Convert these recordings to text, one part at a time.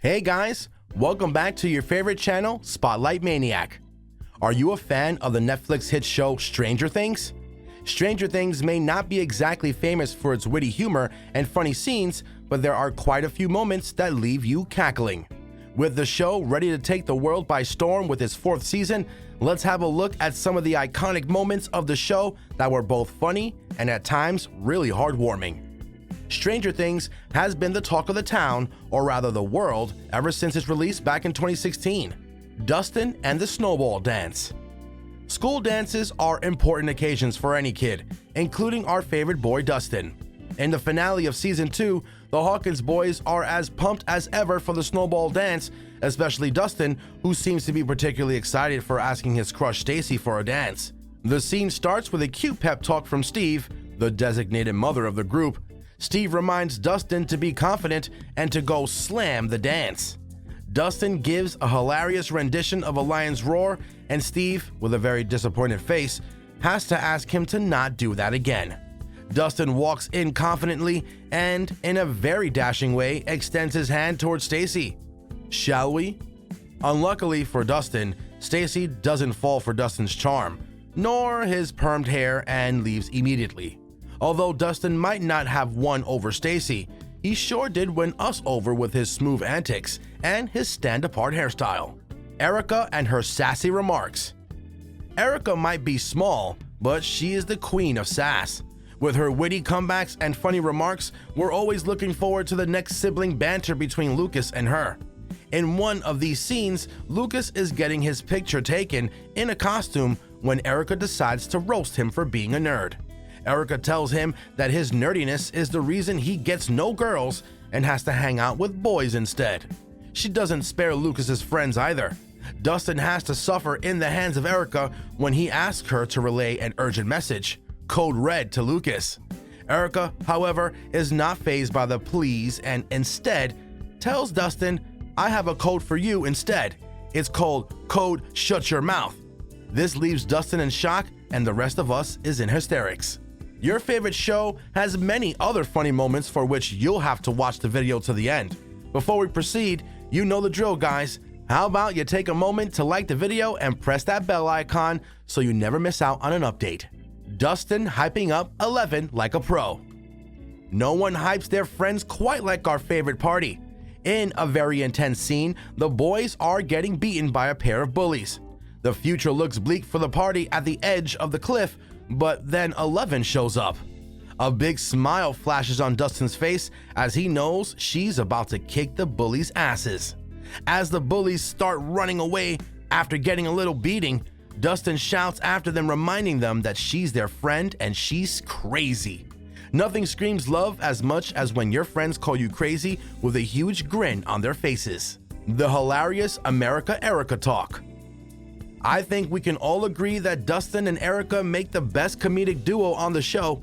Hey guys, welcome back to your favorite channel, Spotlight Maniac. Are you a fan of the Netflix hit show Stranger Things? Stranger Things may not be exactly famous for its witty humor and funny scenes, but there are quite a few moments that leave you cackling. With the show ready to take the world by storm with its 4th season, let's have a look at some of the iconic moments of the show that were both funny and at times really heartwarming. Stranger Things has been the talk of the town, or rather the world, ever since its release back in 2016. Dustin and the Snowball Dance. School dances are important occasions for any kid, including our favorite boy Dustin. In the finale of Season 2, the Hawkins boys are as pumped as ever for the Snowball Dance, especially Dustin, who seems to be particularly excited for asking his crush Stacy for a dance. The scene starts with a cute pep talk from Steve, the designated mother of the group. Steve reminds Dustin to be confident and to go slam the dance. Dustin gives a hilarious rendition of a lion's roar, and Steve, with a very disappointed face, has to ask him to not do that again. Dustin walks in confidently and, in a very dashing way, extends his hand towards Stacy. Shall we? Unluckily for Dustin, Stacy doesn't fall for Dustin's charm, nor his permed hair, and leaves immediately. Although Dustin might not have won over Stacy, he sure did win us over with his smooth antics and his stand-apart hairstyle. Erica and her sassy remarks. Erica might be small, but she is the queen of sass. With her witty comebacks and funny remarks, we're always looking forward to the next sibling banter between Lucas and her. In one of these scenes, Lucas is getting his picture taken in a costume when Erica decides to roast him for being a nerd. Erica tells him that his nerdiness is the reason he gets no girls and has to hang out with boys instead. She doesn't spare Lucas's friends either. Dustin has to suffer in the hands of Erica when he asks her to relay an urgent message, code red, to Lucas. Erica, however, is not fazed by the pleas and instead tells Dustin, "I have a code for you instead. It's called Code Shut Your Mouth." This leaves Dustin in shock and the rest of us is in hysterics. Your favorite show has many other funny moments for which you'll have to watch the video to the end. Before we proceed, you know the drill, guys. How about you take a moment to like the video and press that bell icon so you never miss out on an update. Dustin hyping up 11 like a pro. No one hypes their friends quite like our favorite party. In a very intense scene, the boys are getting beaten by a pair of bullies. The future looks bleak for the party at the edge of the cliff, but then 11 shows up. A big smile flashes on Dustin's face as he knows she's about to kick the bullies' asses. As the bullies start running away after getting a little beating, Dustin shouts after them, reminding them that she's their friend and she's crazy. Nothing screams love as much as when your friends call you crazy with a huge grin on their faces. The hilarious America Erica talk. I think we can all agree that Dustin and Erica make the best comedic duo on the show.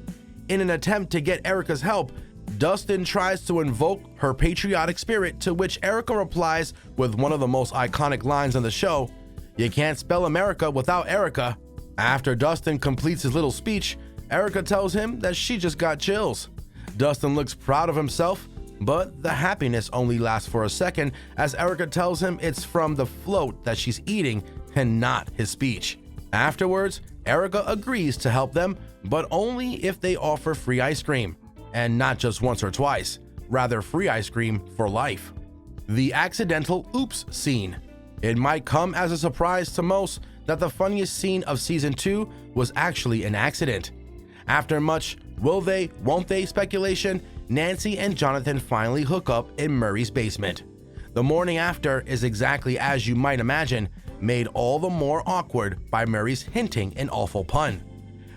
In an attempt to get Erica's help, Dustin tries to invoke her patriotic spirit, to which Erica replies with one of the most iconic lines on the show, "You can't spell America without Erica." After Dustin completes his little speech, Erica tells him that she just got chills. Dustin looks proud of himself, but the happiness only lasts for a second as Erica tells him it's from the float that she's eating and not his speech. Afterwards, Erica agrees to help them, but only if they offer free ice cream, and not just once or twice, rather free ice cream for life. The accidental oops scene. It might come as a surprise to most that the funniest scene of Season 2 was actually an accident. After much will they, won't they speculation, Nancy and Jonathan finally hook up in Murray's basement. The morning after is exactly as you might imagine, made all the more awkward by Murray's hinting an awful pun.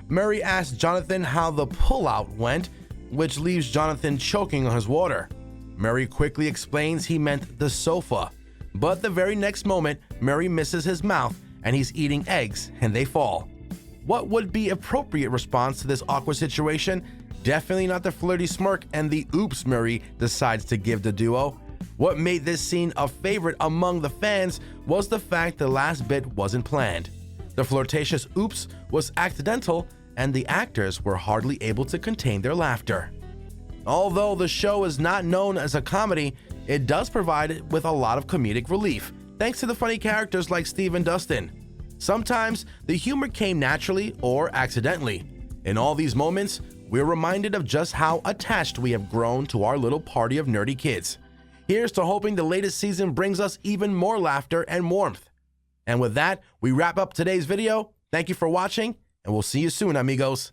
Murray asks Jonathan how the pullout went, which leaves Jonathan choking on his water. Murray quickly explains he meant the sofa, but the very next moment, Murray misses his mouth and he's eating eggs and they fall. What would be appropriate response to this awkward situation? Definitely not the flirty smirk and the oops Murray decides to give the duo. What made this scene a favorite among the fans was the fact the last bit wasn't planned. The flirtatious oops was accidental and the actors were hardly able to contain their laughter. Although the show is not known as a comedy, it does provide it with a lot of comedic relief, thanks to the funny characters like Steve and Dustin. Sometimes, the humor came naturally or accidentally. In all these moments, we're reminded of just how attached we have grown to our little party of nerdy kids. Here's to hoping the latest season brings us even more laughter and warmth. And with that, we wrap up today's video. Thank you for watching, and we'll see you soon, amigos.